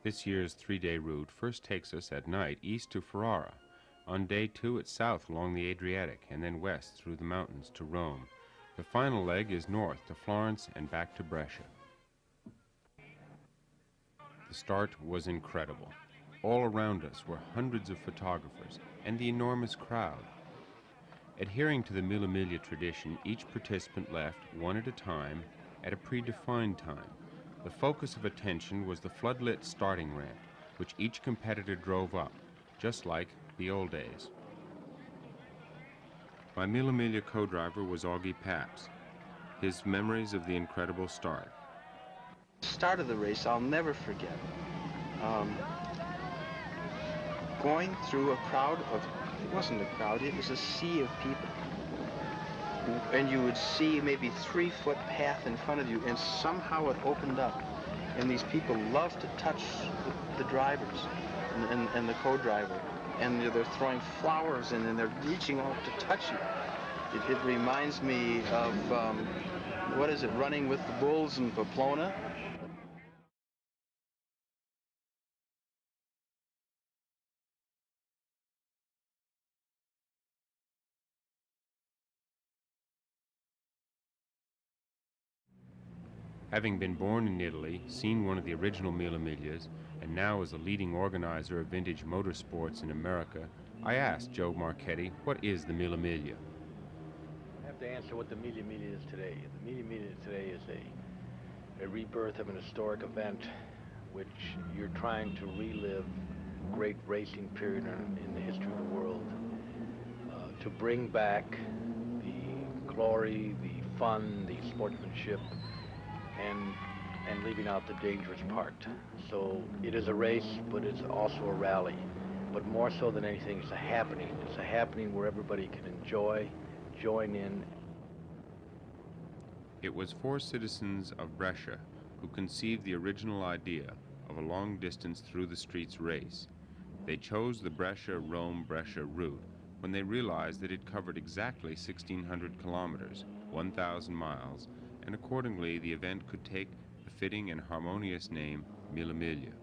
This year's three-day route first takes us at night east to Ferrara. On day 2, it's south along the Adriatic and then west through the mountains to Rome. The final leg is north to Florence and back to Brescia. The start was incredible. All around us were hundreds of photographers and the enormous crowd. Adhering to the Mille Miglia tradition, each participant left one at a time at a predefined time. The focus of attention was the floodlit starting ramp, which each competitor drove up, just like the old days. My Mille Miglia co-driver was Augie Paps. His memories of the incredible start. The start of the race I'll never forget. Going through a crowd of, it wasn't a crowd, it was a sea of people. And you would see maybe 3-foot path in front of you, and somehow it opened up. And these people love to touch the drivers and the co-driver. And they're throwing flowers in, and they're reaching out to touch you. It reminds me of, what is it, Running with the Bulls in Pamplona? Having been born in Italy, seen one of the original Mille Miglias, and now as a leading organizer of vintage motorsports in America, I asked Joe Marchetti, what is the Mille Miglia? I have to answer what the Mille Miglia is today. The Mille Miglia today is a rebirth of an historic event which you're trying to relive a great racing period in the history of the world, to bring back the glory, the fun, the sportsmanship, and leaving out the dangerous part. So it is a race, but it's also a rally. But more so than anything, it's a happening. It's a happening where everybody can enjoy, join in. It was 4 citizens of Brescia who conceived the original idea of a long distance through the streets race. They chose the Brescia-Rome-Brescia route when they realized that it covered exactly 1,600 kilometers, 1,000 miles, and accordingly the event could take the fitting and harmonious name Mille Miglia.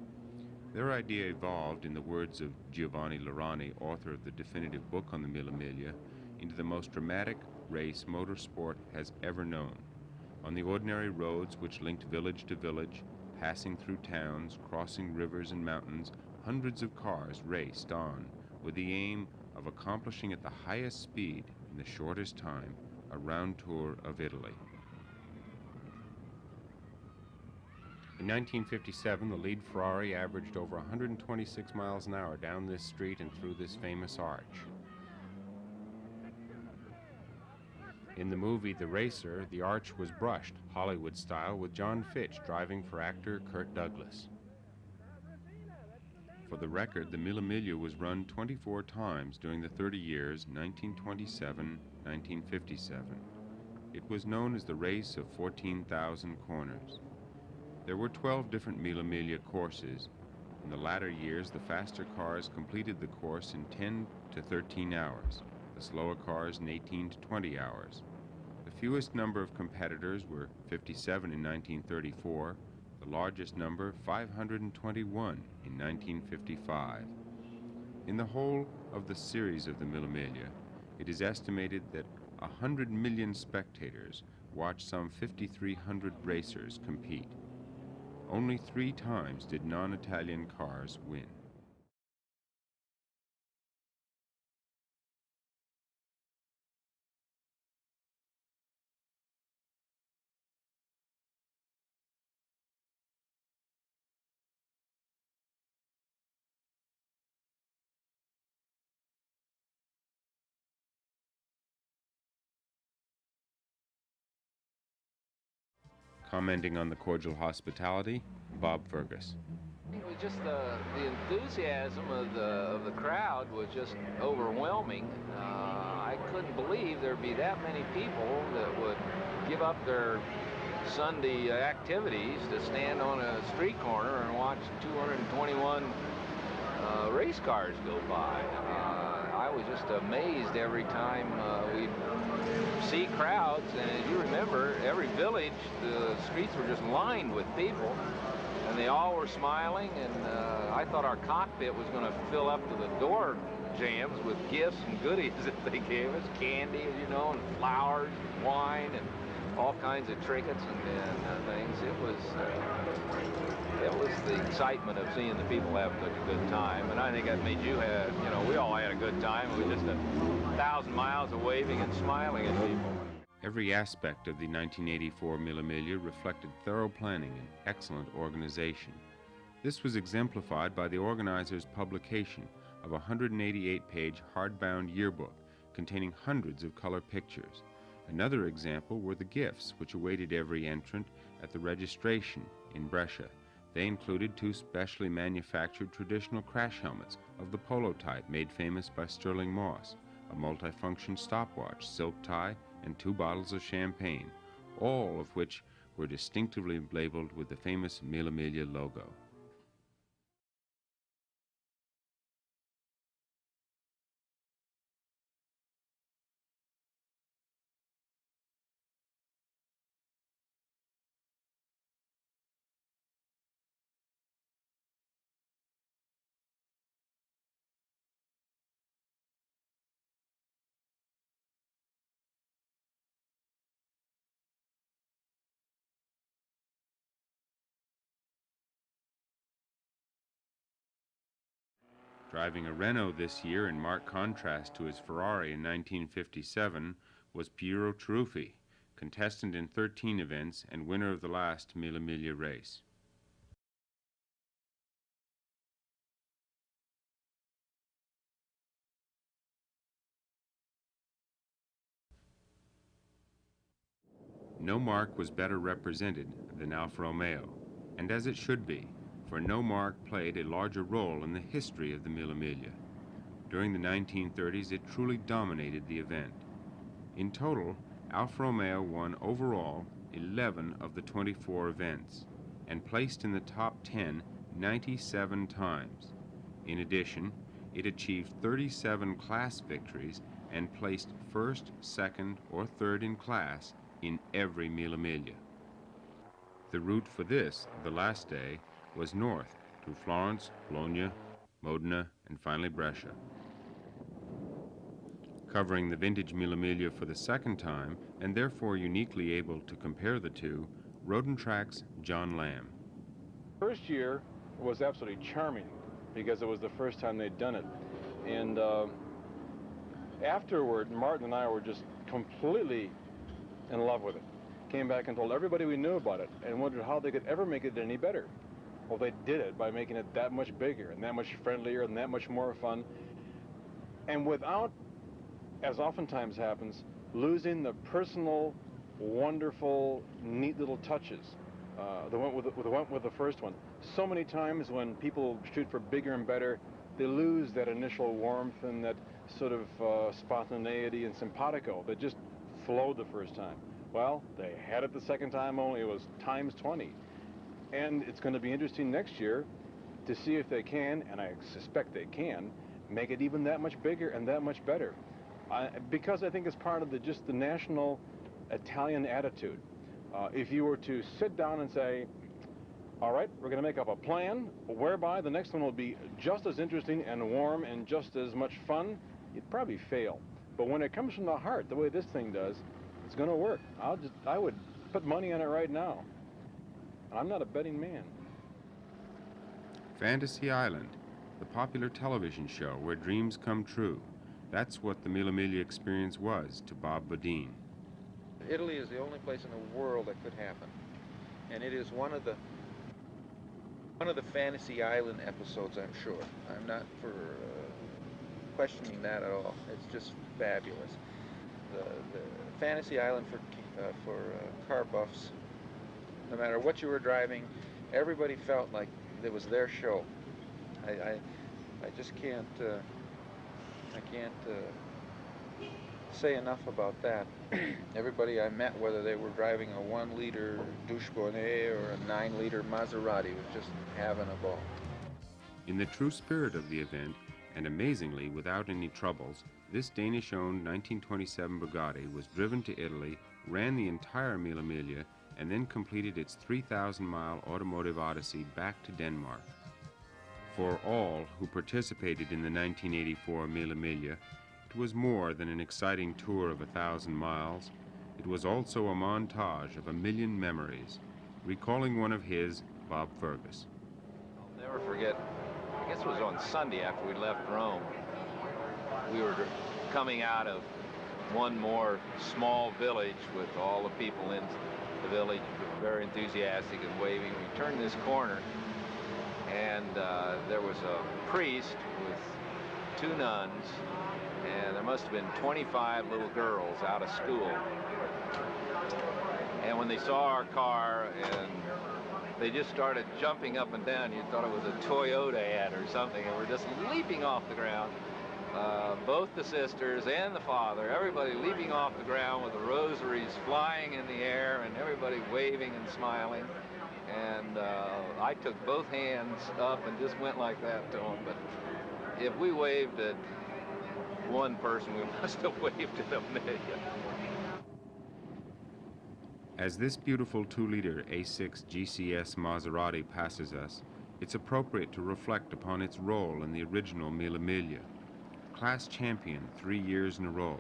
Their idea evolved, in the words of Giovanni Lorani, author of the definitive book on the Mille Miglia, into the most dramatic race motorsport has ever known. On the ordinary roads which linked village to village, passing through towns, crossing rivers and mountains, hundreds of cars raced on with the aim of accomplishing at the highest speed in the shortest time a round tour of Italy. In 1957, the lead Ferrari averaged over 126 miles an hour down this street and through this famous arch. In the movie The Racer, the arch was brushed, Hollywood style, with John Fitch driving for actor Kirk Douglas. For the record, the Mille Miglia was run 24 times during the 30 years 1927-1957. It was known as the race of 14,000 corners. There were 12 different Mille Miglia courses. In the latter years, the faster cars completed the course in 10 to 13 hours, the slower cars in 18 to 20 hours. The fewest number of competitors were 57 in 1934, the largest number 521 in 1955. In the whole of the series of the Mille Miglia, it is estimated that 100 million spectators watched some 5,300 racers compete. Only 3 times did non-Italian cars win. Commenting on the cordial hospitality, Bob Fergus. It was just the enthusiasm of the crowd was just overwhelming. I couldn't believe there'd be that many people that would give up their Sunday activities to stand on a street corner and watch 221 race cars go by. I was just amazed every time we'd see crowds, and as you remember, every village, the streets were just lined with people. and they all were smiling, and I thought our cockpit was going to fill up to the door jams with gifts and goodies that they gave us, candy, you know, and flowers, and wine, and all kinds of trinkets and things. It was the excitement of seeing the people having such a good time, and I think that made you have, you know, we all had a good time. We were just 1,000 miles of waving and smiling at people. Every aspect of the 1984 Mille Miglia reflected thorough planning and excellent organization. This was exemplified by the organizers' publication of a 188-page hardbound yearbook containing hundreds of color pictures. Another example were the gifts which awaited every entrant at the registration in Brescia. They included 2 specially manufactured traditional crash helmets of the polo type made famous by Sterling Moss, a multifunction stopwatch, silk tie, and 2 bottles of champagne, all of which were distinctively labeled with the famous Mille Miglia logo. Driving a Renault this year in marked contrast to his Ferrari in 1957 was Piero Truffi, contestant in 13 events and winner of the last Mille Miglia race. No marque was better represented than Alfa Romeo, and as it should be, for no marque played a larger role in the history of the Mille Miglia. During the 1930s, it truly dominated the event. In total, Alfa Romeo won overall 11 of the 24 events and placed in the top 10 97 times. In addition, it achieved 37 class victories and placed first, second, or third in class in every Mille Miglia. The route for this, the last day, was north to Florence, Bologna, Modena, and finally Brescia. Covering the vintage Mille Miglia for the second time, and therefore uniquely able to compare the two, Road and Track's John Lamb. First year was absolutely charming because it was the first time they'd done it. And afterward, Martin and I were just completely in love with it. Came back and told everybody we knew about it and wondered how they could ever make it any better. Well, they did it by making it that much bigger and that much friendlier and that much more fun. And without, as oftentimes happens, losing the personal, wonderful, neat little touches that went with the first one. So many times when people shoot for bigger and better, they lose that initial warmth and that sort of spontaneity and simpatico that just flowed the first time. Well, they had it the second time, only it was times 20. And it's going to be interesting next year to see if they can, and I suspect they can, make it even that much bigger and that much better. Because I think it's part of just the national Italian attitude. If you were to sit down and say, all right, we're going to make up a plan whereby the next one will be just as interesting and warm and just as much fun, you'd probably fail. But when it comes from the heart, the way this thing does, it's going to work. I would put money on it right now. I'm not a betting man. Fantasy Island, the popular television show where dreams come true. That's what the Mille Miglia experience was to Bob Bodine. Italy is the only place in the world that could happen. And it is one of the Fantasy Island episodes, I'm sure. I'm not for questioning that at all. It's just fabulous. The Fantasy Island for car buffs, no matter what you were driving, everybody felt like it was their show. I just can't say enough about that. Everybody I met, whether they were driving a 1-liter Douche Bonnet or a 9-liter Maserati, was just having a ball. In the true spirit of the event, and amazingly without any troubles, this Danish-owned 1927 Bugatti was driven to Italy, ran the entire Mille Miglia, and then completed its 3,000-mile automotive odyssey back to Denmark. For all who participated in the 1984 Mille Miglia, it was more than an exciting tour of 1,000 miles. It was also a montage of 1,000,000 memories, recalling one of his, Bob Fergus. I'll never forget, I guess it was on Sunday after we left Rome. We were coming out of one more small village with all the people in the village very enthusiastic and waving. We turned this corner, and there was a priest with 2 nuns, and there must have been 25 little girls out of school. And when they saw our car, and they just started jumping up and down. You thought it was a Toyota ad or something, and we're just leaping off the ground. Both the sisters and the father, everybody leaping off the ground with the rosaries flying in the air, and everybody waving and smiling. And I took both hands up and just went like that to them. But if we waved at one person, we must have waved at 1,000,000. As this beautiful 2-liter A6 GCS Maserati passes us, it's appropriate to reflect upon its role in the original Mille Miglia. Class champion 3 years in a row,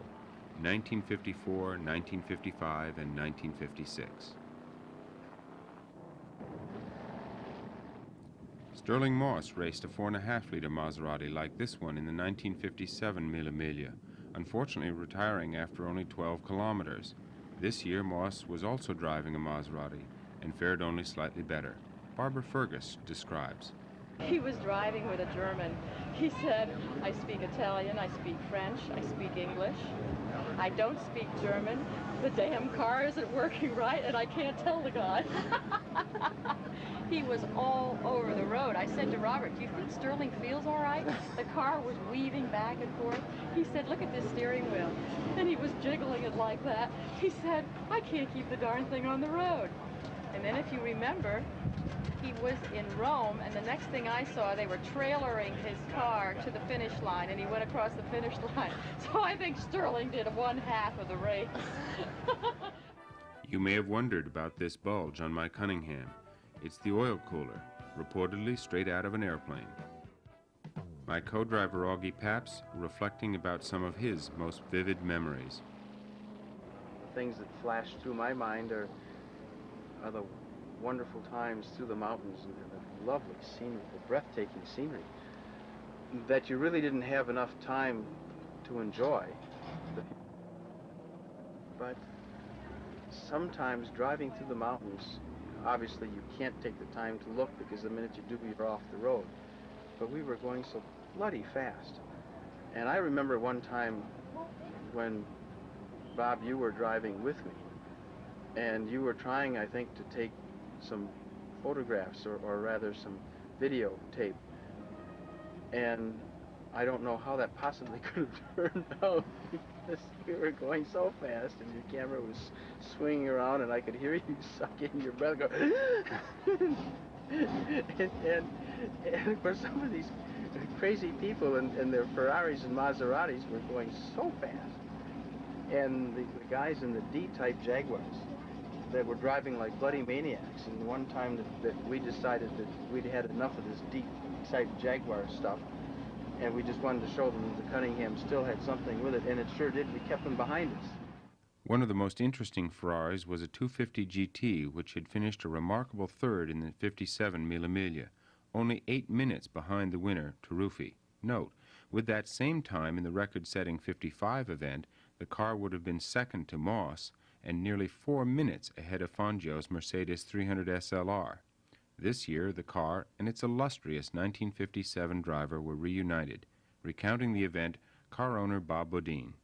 1954, 1955, and 1956. Sterling Moss raced a 4.5-liter Maserati like this one in the 1957 Mille Miglia, unfortunately retiring after only 12 kilometers. This year, Moss was also driving a Maserati and fared only slightly better. Barbara Fergus describes. He was driving with a German. He said, I speak Italian, I speak French, I speak English. I don't speak German. The damn car isn't working right, and I can't tell the guy. He was all over the road. I said to Robert, do you think Sterling feels all right? The car was weaving back and forth. He said, look at this steering wheel. And he was jiggling it like that. He said, I can't keep the darn thing on the road. And then if you remember, he was in Rome, and the next thing I saw, they were trailering his car to the finish line, and he went across the finish line. So I think Sterling did 1/2 of the race. You may have wondered about this bulge on my Cunningham. It's the oil cooler, reportedly straight out of an airplane. My co-driver Augie Paps reflecting about some of his most vivid memories. The things that flash through my mind are the wonderful times through the mountains and the lovely scenery, the breathtaking scenery that you really didn't have enough time to enjoy. But sometimes driving through the mountains, obviously you can't take the time to look because the minute you do, you're off the road. But we were going so bloody fast. And I remember one time when, Bob, you were driving with me, and you were trying, I think, to take some photographs, or rather some videotape. And I don't know how that possibly could have turned out, because you were going so fast and your camera was swinging around and I could hear you suck in your breath go and of course some of these crazy people and their Ferraris and Maseratis were going so fast. And the guys in the D-type Jaguars that were driving like bloody maniacs. And one time that we decided that we'd had enough of this D-type Jaguar stuff, and we just wanted to show them that the Cunningham still had something with it, and it sure did. We kept them behind us. One of the most interesting Ferraris was a 250 GT, which had finished a remarkable third in the 57 Mille Miglia, only 8 minutes behind the winner, Taruffi. Note, with that same time in the record-setting 55 event, the car would have been second to Moss and nearly 4 minutes ahead of Fangio's Mercedes 300 SLR. This year, the car and its illustrious 1957 driver were reunited. Recounting the event, car owner Bob Bodine.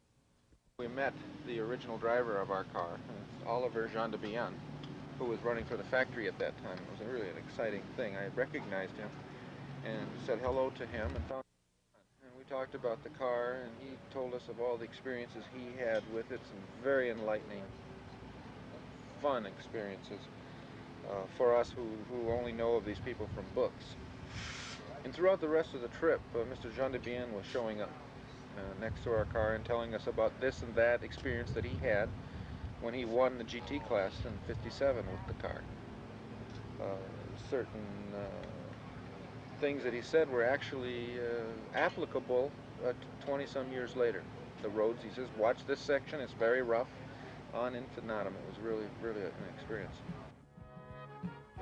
We met the original driver of our car, Oliver Jean de Bian, who was running for the factory at that time. It was really an exciting thing. I recognized him and said hello to him and found and we talked about the car, and he told us of all the experiences he had with it, some very enlightening, fun experiences for us who only know of these people from books. And throughout the rest of the trip, Mr. Jean de Bian was showing up next to our car and telling us about this and that experience that he had when he won the GT class in '57 with the car. Certain things that he said were actually applicable 20-some years later. The roads, he says, watch this section, it's very rough, on infinitum. It was really, really an experience.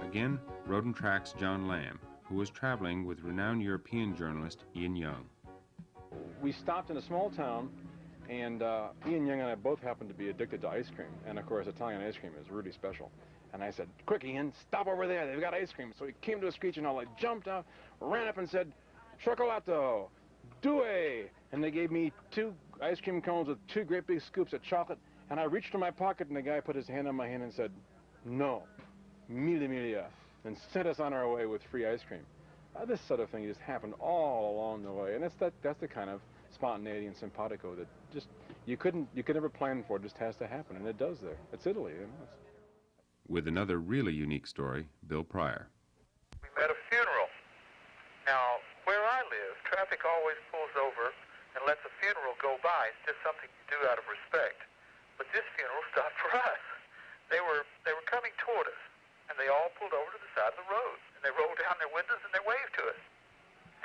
Again, Road and Track's John Lamb, who was traveling with renowned European journalist Ian Young. We stopped in a small town, and Ian Young and I both happened to be addicted to ice cream. And of course, Italian ice cream is really special. And I said, quick, Ian, stop over there. They've got ice cream. So he came to a screech and all. I jumped out, ran up and said, Cioccolato, due. And they gave me 2 ice cream cones with 2 great big scoops of chocolate. And I reached in my pocket, and the guy put his hand on my hand and said, no, Mille Miglia, and sent us on our way with free ice cream. This sort of thing just happened all along the way. And that's the kind of spontaneity and simpatico that just, you could never plan for. It just has to happen, and it does there. It's Italy, you know. With another really unique story, Bill Pryor. We met a funeral. Now, where I live, traffic always pulls over and lets a funeral go by. It's just something you do out of respect. But this funeral stopped for us. They were coming toward us, and they all pulled over to the side of the road, and they rolled down their windows and they waved to us.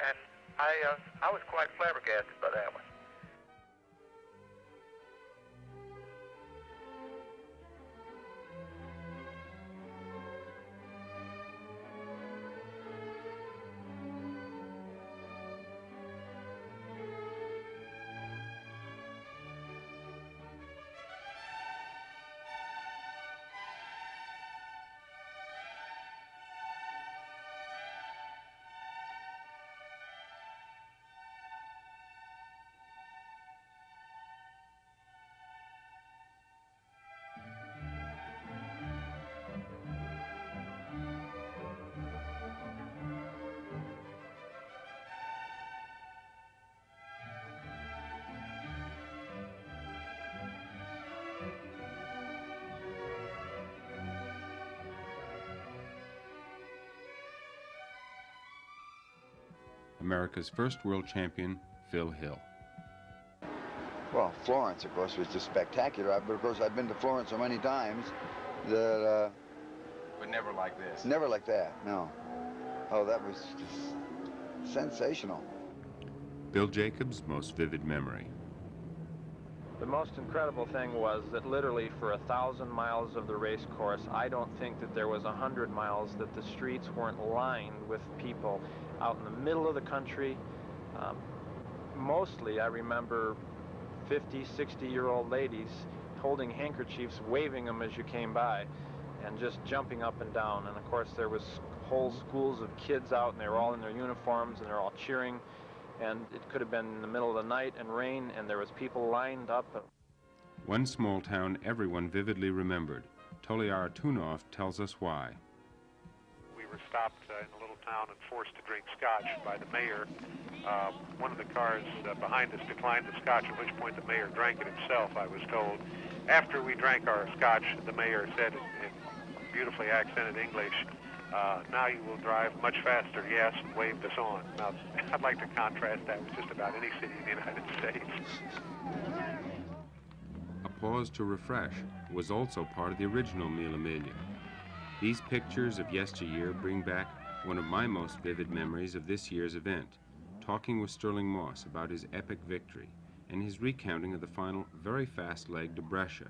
And I was quite flabbergasted by that one. America's first world champion, Phil Hill. Well, Florence, of course, was just spectacular. But of course, I've been to Florence so many times that... but never like this. Never like that, no. Oh, that was just sensational. Bill Jacobs' most vivid memory. The most incredible thing was that literally for 1,000 miles of the race course, I don't think that there was 100 miles that the streets weren't lined with people out in the middle of the country. Mostly, I remember 50, 60-year-old ladies holding handkerchiefs, waving them as you came by, and just jumping up and down. And of course, there was whole schools of kids out, and they were all in their uniforms, and they're all cheering. And it could have been in the middle of the night and rain, and there was people lined up. One small town everyone vividly remembered. Toliara Tunov tells us why. We were stopped in a little town and forced to drink scotch by the mayor. One of the cars behind us declined the scotch, at which point the mayor drank it himself, I was told. After we drank our scotch, the mayor said in beautifully accented English, now you will drive much faster, yes, and waved us on. Now, I'd like to contrast that with just about any city in the United States. A pause to refresh was also part of the original Mille Miglia. These pictures of yesteryear bring back one of my most vivid memories of this year's event, talking with Sterling Moss about his epic victory and his recounting of the final very fast leg to Brescia.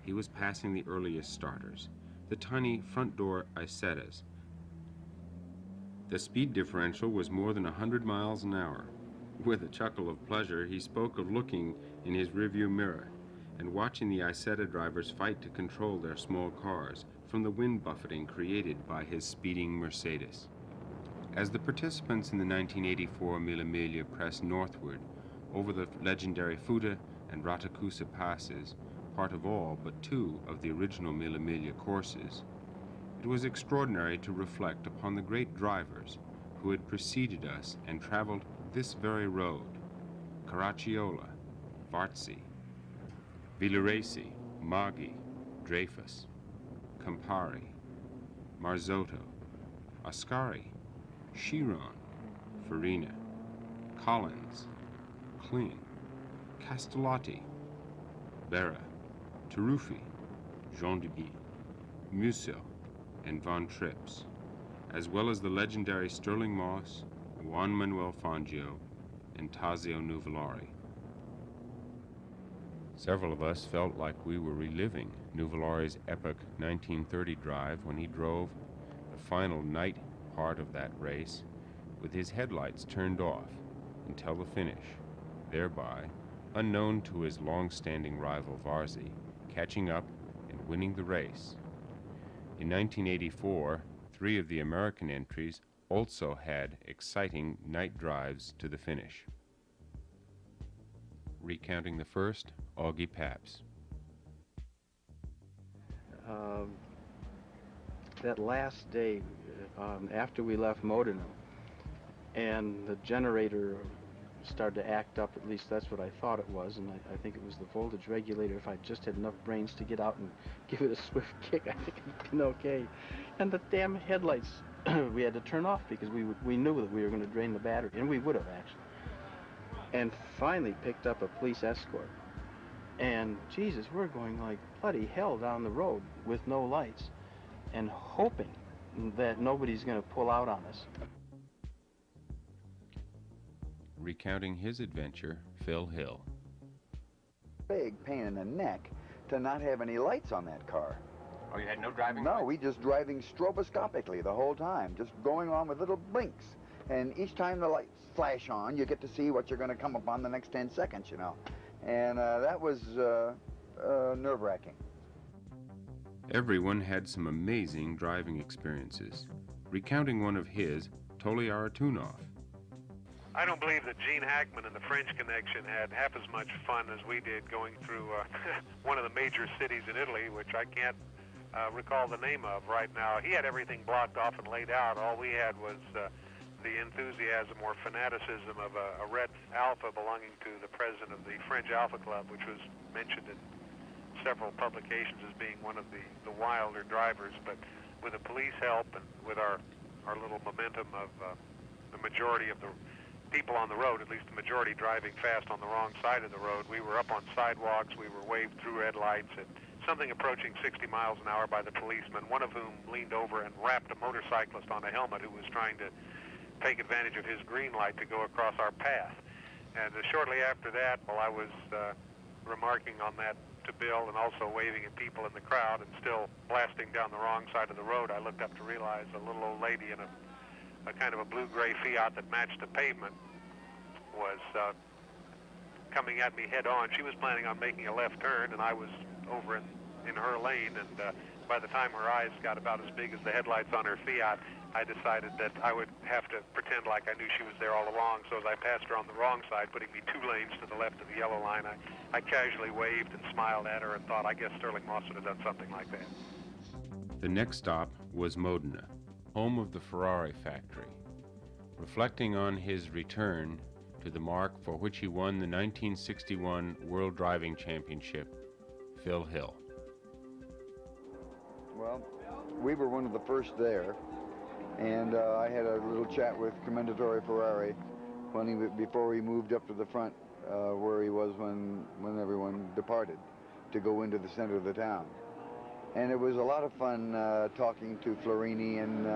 He was passing the earliest starters, the tiny front door Isettas. The speed differential was more than 100 miles an hour. With a chuckle of pleasure, he spoke of looking in his rearview mirror and watching the Isetta drivers fight to control their small cars from the wind buffeting created by his speeding Mercedes. As the participants in the 1984 Mille Miglia pressed northward over the legendary Futa and Ratacusa passes, part of all but 2 of the original Mille Miglia courses, it was extraordinary to reflect upon the great drivers who had preceded us and traveled this very road: Caracciola, Varzi, Villoresi, Maggi, Dreyfus, Campari, Marzotto, Ascari, Chiron, Farina, Collins, Klein, Castellotti, Berra, Taruffi, Jean Duby, Museum, and Von Trips, as well as the legendary Sterling Moss, Juan Manuel Fangio, and Tazio Nuvolari. Several of us felt like we were reliving Nuvolari's epic 1930 drive when he drove the final night part of that race with his headlights turned off until the finish, thereby, unknown to his long-standing rival Varzi, catching up and winning the race. In 1984, 3 of the American entries also had exciting night drives to the finish. Recounting the first, Augie Paps. That last day, after we left Modena, and the generator started to act up, at least that's what I thought it was, and I think it was the voltage regulator. If I just had enough brains to get out and give it a swift kick, I think it'd been okay. And the damn headlights, we had to turn off because we knew that we were going to drain the battery, and we would have actually. And finally picked up a police escort. And Jesus, we're going like bloody hell down the road with no lights and hoping that nobody's going to pull out on us. Recounting his adventure, Phil Hill. Big pain in the neck to not have any lights on that car. Oh, you had no driving No, lights? we just driving stroboscopically the whole time, just going on with little blinks. And each time the lights flash on, you get to see what you're going to come upon the next 10 seconds, you know. And that was nerve-wracking. Everyone had some amazing driving experiences. Recounting one of his, Toli Aratunov. I don't believe that Gene Hackman and the French Connection had half as much fun as we did going through one of the major cities in Italy, which I can't recall the name of right now. He had everything blocked off and laid out. All we had was the enthusiasm or fanaticism of a red Alfa belonging to the president of the French Alpha Club, which was mentioned in several publications as being one of the wilder drivers. But with the police help and with our little momentum of the majority of the people on the road, at least the majority driving fast on the wrong side of the road, we were up on sidewalks, we were waved through red lights at something approaching 60 miles an hour by the policemen, one of whom leaned over and rapped a motorcyclist on a helmet who was trying to take advantage of his green light to go across our path. And shortly after that, while I was remarking on that to Bill and also waving at people in the crowd and still blasting down the wrong side of the road, I looked up to realize a little old lady in a kind of a blue-gray Fiat that matched the pavement was coming at me head-on. She was planning on making a left turn, and I was over in her lane, and by the time her eyes got about as big as the headlights on her Fiat, I decided that I would have to pretend like I knew she was there all along. So as I passed her on the wrong side, putting me 2 lanes to the left of the yellow line, I casually waved and smiled at her and thought, I guess Sterling Moss would have done something like that. The next stop was Modena, home of the Ferrari factory. Reflecting on his return to the mark for which he won the 1961 World Driving Championship, Phil Hill. Well, we were one of the first there, and I had a little chat with Commendatore Ferrari before he moved up to the front where he was when everyone departed to go into the center of the town. And it was a lot of fun talking to Florini and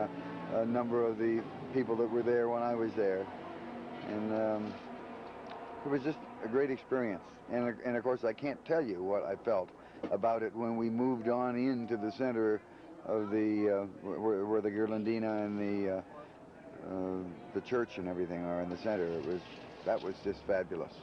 a number of the people that were there when I was there. And it was just a great experience. And of course, I can't tell you what I felt about it when we moved on into the center of the, where the Ghirlandina and the church and everything are in the center. That was just fabulous.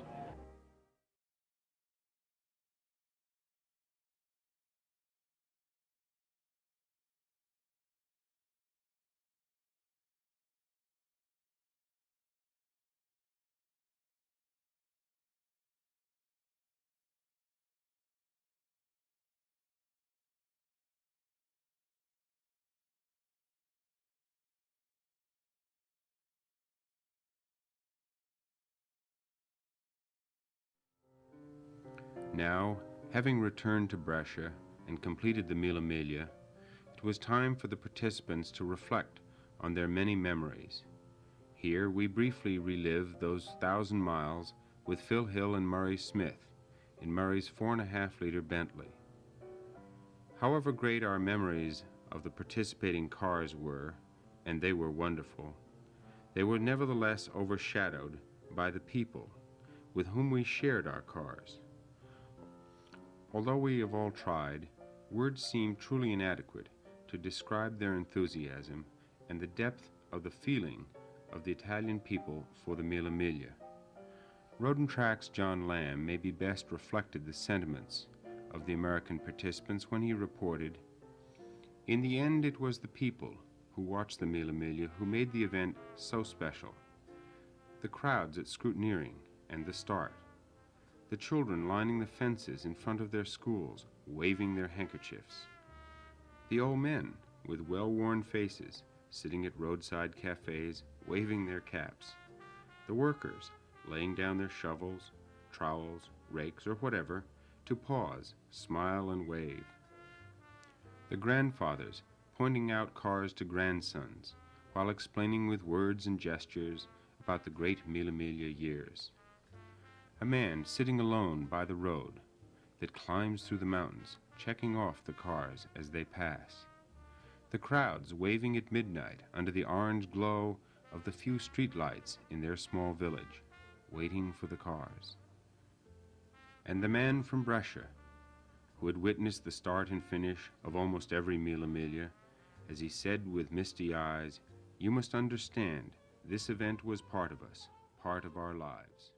Now, having returned to Brescia and completed the Mille Miglia, it was time for the participants to reflect on their many memories. Here we briefly relive those 1,000 miles with Phil Hill and Murray Smith in Murray's 4.5-liter Bentley. However great our memories of the participating cars were, and they were wonderful, they were nevertheless overshadowed by the people with whom we shared our cars. Although we have all tried, words seem truly inadequate to describe their enthusiasm and the depth of the feeling of the Italian people for the Mille Miglia. Rodentrack's John Lamb maybe best reflected the sentiments of the American participants when he reported, "In the end, it was the people who watched the Mille Miglia who made the event so special. The crowds at scrutineering and the start, the children lining the fences in front of their schools, waving their handkerchiefs, the old men with well-worn faces sitting at roadside cafes, waving their caps, the workers laying down their shovels, trowels, rakes, or whatever, to pause, smile, and wave, the grandfathers pointing out cars to grandsons while explaining with words and gestures about the great Mille Miglia years, a man sitting alone by the road that climbs through the mountains, checking off the cars as they pass, the crowds waving at midnight under the orange glow of the few street lights in their small village, waiting for the cars, and the man from Brescia who had witnessed the start and finish of almost every Mille Miglia, as he said with misty eyes, "You must understand, this event was part of us, part of our lives."